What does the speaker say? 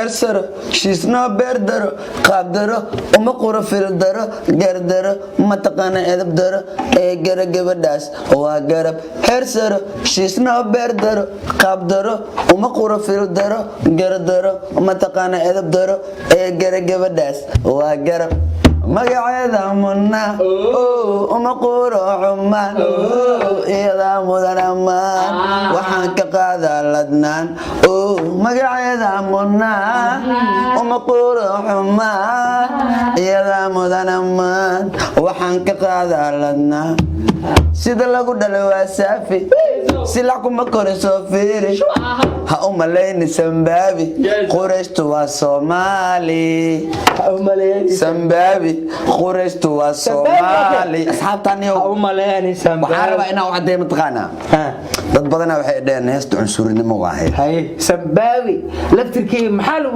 hersaro shiisnoo beerdaro qaabdaro uma quro fildaro gardaro mataqaana edab daro ee gara gabadhaas waa garab hersaro shiisnoo beerdaro qaabdaro uma quro fildaro gardaro mataqaana edab daro ee gara gabadhaas waa garab magaceeda munna uma quro xumaan iyada mudan ammaan waxaan ka qaadaa ladnaan magaceeda munna uma quro xumaan iyada mudan ammaan waxaan ka qaadaa ladnaan sida lagu dhalay waa saafi silac kuma koriso fiiri ha u malayni sambaabi qurayshtu waa soomaali sambaabi qurayshtu waa soomaali asxaabtani waxaan rabaa inaa u caddeeyo mataqaanaa dad badanaa waxay dhaheen heesta cunsurinimo waa ahayd sambaabi laftirkii maxaa